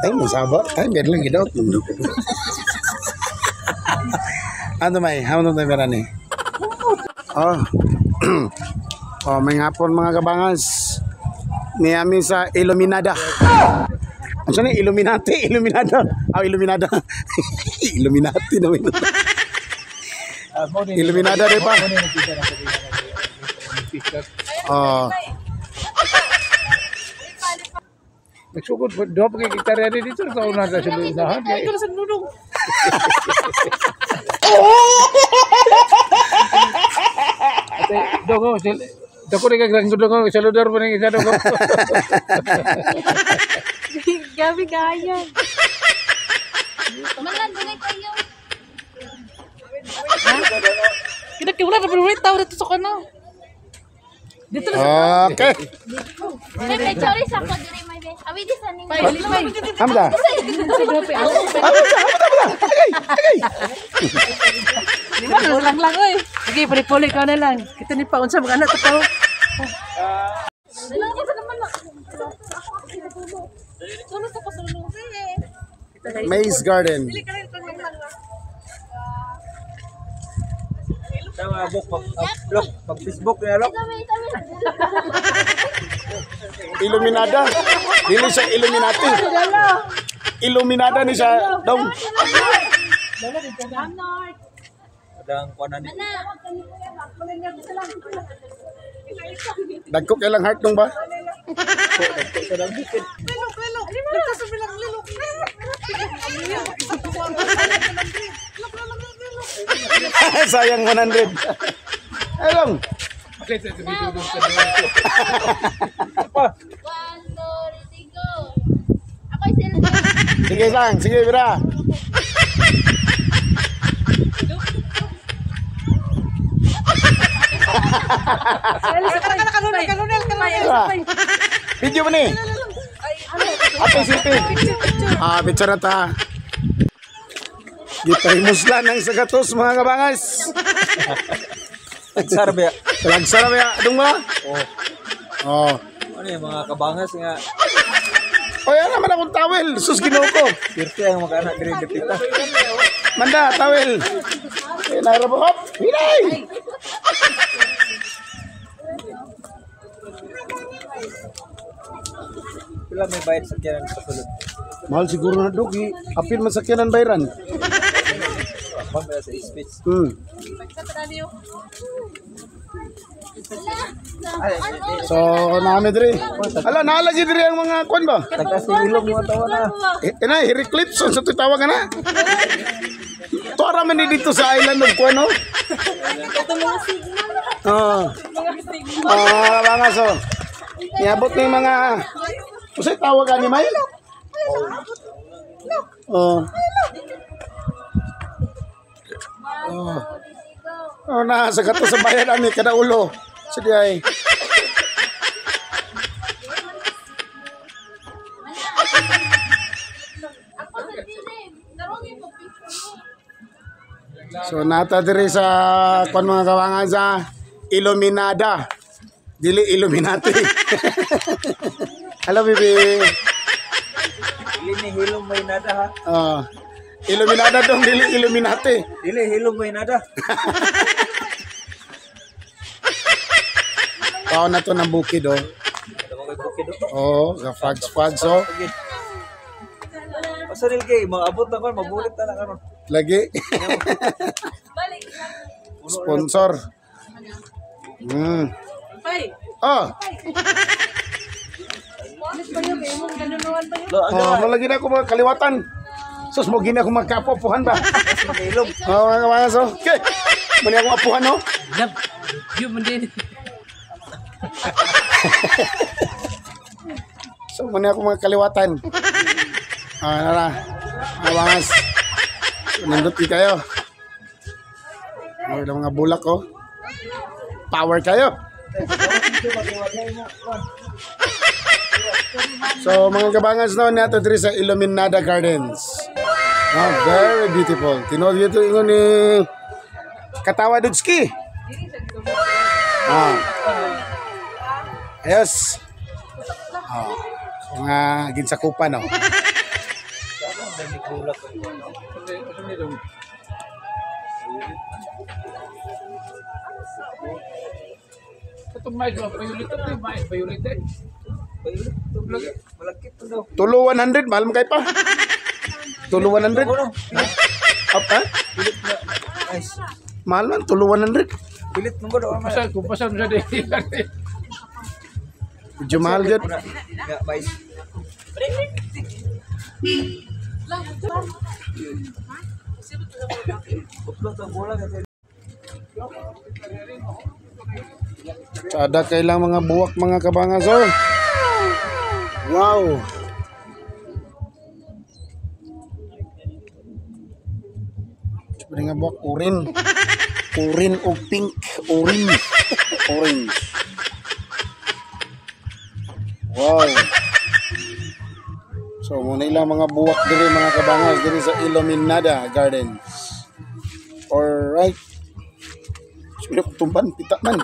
Ay, masaba. Ay, meron lang ginaot. Ano may? Ano tayo meron eh? Oh. Oh, may hapon mga kabangas. Niyami sa Illuminada. Ano siya na? Illuminati. Illuminada. Oh, Illuminada. Illuminati naman. Illuminada deh pa. Oh. Nagsugod, doon pa kita rin dito sa una sa silunahan. Ito na sa nunong. Ate, dogo, dako rin kagrang dogo, saludar pa rin isa dogo. Gabi gaya. Manan dunay kayo. Kinakiwala na pero tao dito sa kano. Dito Okay. May sorry sa ko diri may be. Awi di sa ning. Hamda. lang oy. Sige, puli-puli ka na lang. Kita ni pa unsa mga anak to. Dalang ko sa naman. Sulo sa pasulo. Maze Garden. Tama, pag Facebook na lok. Illuminada. Dili siya Illuminati. Illuminada ni siya daw. Adang kuanan ni. Dagko kailang heart nung ba? Sayang 100. Ayong. Sige sang, sige bira. Video mo ni. Apa sipi? Ah, bicara ta. Gipahimuslan ng sagatos mga kabangas. Nagsarbe. Lagsara ba adung ba? Oh. Ano yung mga kabangas nga. O yan naman akong towel. Sus Ginoo ko. Pirti ang mag-anak diri dipita. Manda, towel. Eh, nairabo. Hop! Hinay! Pila may bayad sa kiyanan sa sulod. Mahal siguro na dogi. Apil masakyanan bayran. Pamela sa speech. So, namin diri. Ala, naalagi diri ang mga kwan ba? Nagkasilong mo tawa na. Ina, Heraclipson sa tutawag na. Tuara man ni dito sa island of kwan, no? Mga so. Iabot ni mga... Kasi tawagan ni May? Oh. Oh, na sa gato sa bayan ani kada ulo. Sige ay. So nata diri sa kon mga kawangan sa Illuminada. Dili Illuminati. Hello bibi. Dili ni hilom may nada ha. Illuminada dong dili Illuminati. Dili hilom may nada. Pao na to ng bukid oh. Oh, sa fags oh. Pasaril kay mga abot na kon mabulit na karon. Lagi. Sponsor. Oh. Oh, lagi na ako mga kaliwatan. Sus, mo gina ako magkapupuhan ba? Oh, mga kawangas oh. Okay. Mani akong apuhan oh. Yun man din. So, mani ako mga kaliwatan. Nara. Kawangas. Nandot kayo. Oh, mga bulak oh. Power kayo. So mga kabangas no nato diri sa Illuminada Gardens. Oh, very beautiful. Tinod dito ingon ni Katawa Dudski. Ayos. Oh, mga ginsakupan, no? Itong mais mo, payulit ito, mais, payulit eh. Tulo 100, mahal mo kayo pa. Tulo 100. Apa? Mahal man, tulo 100. Kung pasan mo siya din. Medyo mahal dyan. Ada kailang mga buwak mga kabangas, oh. Wow. Sebenarnya nga buwak urin. Urin o pink. Orange. Orange. Wow. So muna ilang mga buwak diri mga kabangas diri sa Iluminada Gardens. Alright. Sudah tumpan pita man.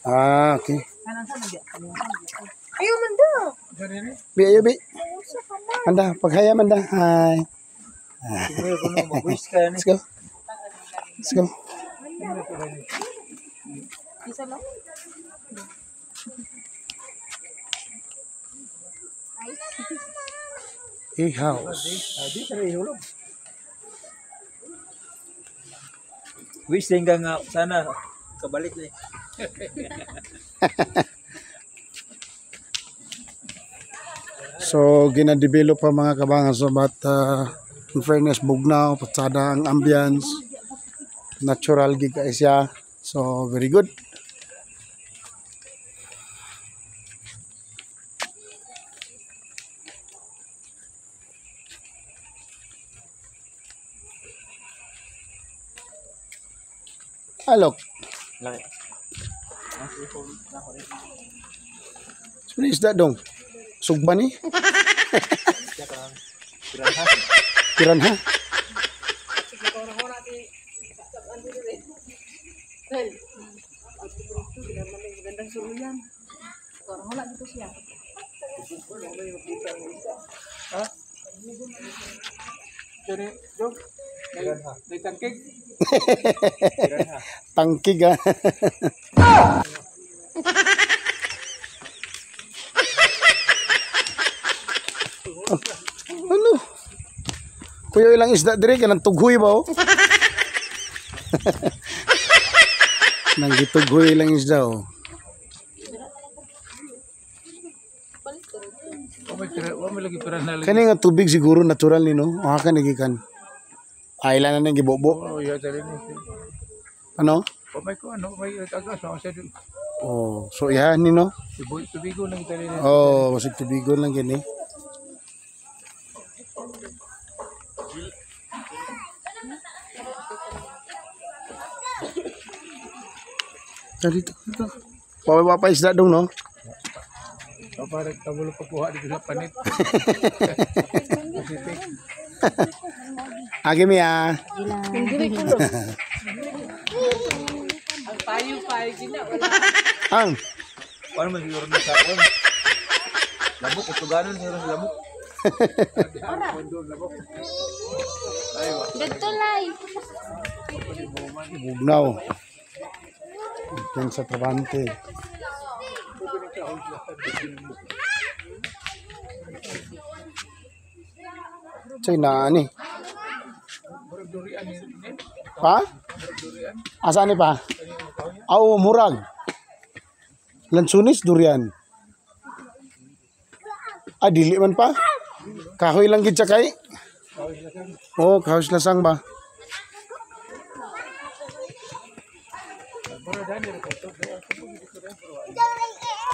Ah, okay. Ayaw man daw. Bi, ayo, bi. Manda, paghaya, manda. Hi. Let's go. Let's go. House. Wish din ka nga sana kabalik ni. So, gina-develop pa mga kabangan. So, but in fairness, bugnaw, patsada ang ambience. Natural gig ka siya. So, very good. Alok. Ano isda dong? Sugba ni? Piranha. Gandang suluyan. Orang wala dito siya. Jadi, Jom. May tangkig. Tangkig ah. Ano? Kuya ilang isda dire kanang tughoy ba oh? Nang gitughoy ilang isda oh. May lagi pernah lagi. Kani nga tubig siguro natural ni no. Ka nagikan. Ailan na nang gibobo. Oh, iya dari ni. Ano? May ko ano, may tagas sa sa Oh, so yan ni no. tubigo nang tali ni. Oh, masig tubigon lang gini. Dito. Pawa pa isda dong no. Para kabulo pagkuha dito sa panit. Agi mi ah. Ang payo-payo gina wala. Ang Paano man siguro na sa kon? Labok utuganon siguro sa labok. Dito lay. bugnaw. Yan sa Trabante. Chay na ani. Pa? Asa ni pa? Aw murag. Lansunis durian. Ah dili man pa. Kahoy lang gid kay. Oh, kahoy lasang ba?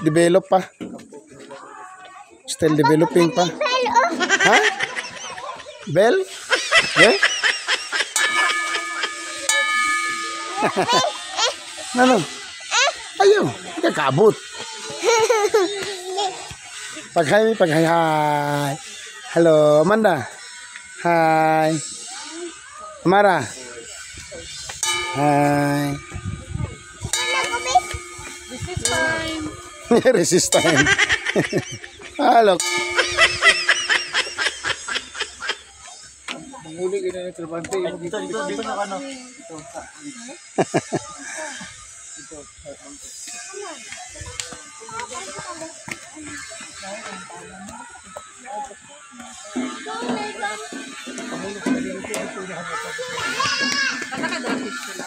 Develop pa. Still developing pa. Ha? Bell? Eh? Ano? Ayaw, kakabot. Paghay. Hi. Hello, Amanda. Hi. Amara. Hi. Resist time. Halo. Muli ka na Trabante. Dito na ano. Nakaka-drafted sila.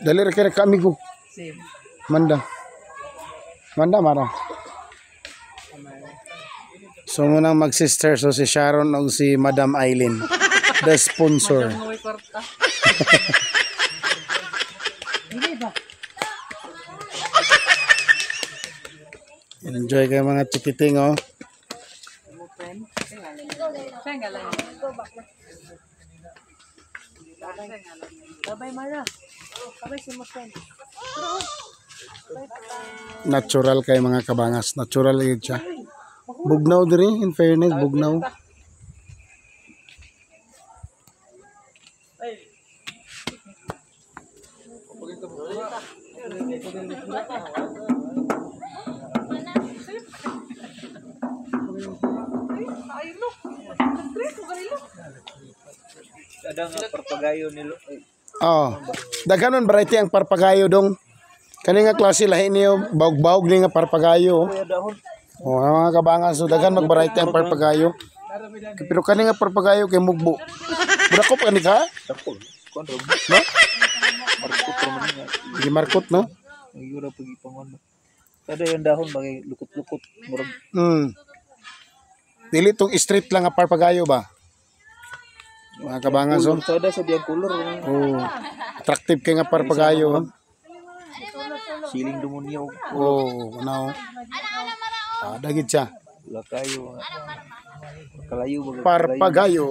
Dali ra kay ka amigo. Same. Manda. Manda mara. So munang mag-sister so si Sharon o si Madam Eileen. The sponsor. May kwarta. Hindi ba? Enjoy kayo mga chikiting oh. Open. Saya nga lang. Go back na. Bye-bye, Mara. Bye-bye, si Mosen. Natural kay mga kabangas. Natural yun siya. Bugnaw diri, in fairness, bugnaw. Ada nga parpagayo nilo. Oh. Daghanon variety ang parpagayo dong. Kani nga klase lahi niyo, baog-baog ni nga parpagayo. Oh, ang mga kabangas, so daghan mag-variety ang parpagayo. Pero kani nga parpagayo kay mugbo. Brakop kani ka? Takol. Kuan ro. No? Markot ro man nga. Di markot no? Ang yura pagi pangon. Kada yung dahon bagay lukot-lukot murag Dili tong street lang nga parpagayo ba? Mga kabangas, oh. sada sa diyang color. Oh. Attractive kay nga parpagayo. Oh. Siling demonyo. Oh, ano? Dagit siya. Wala kayo. Kalayo baga. Parpagayo.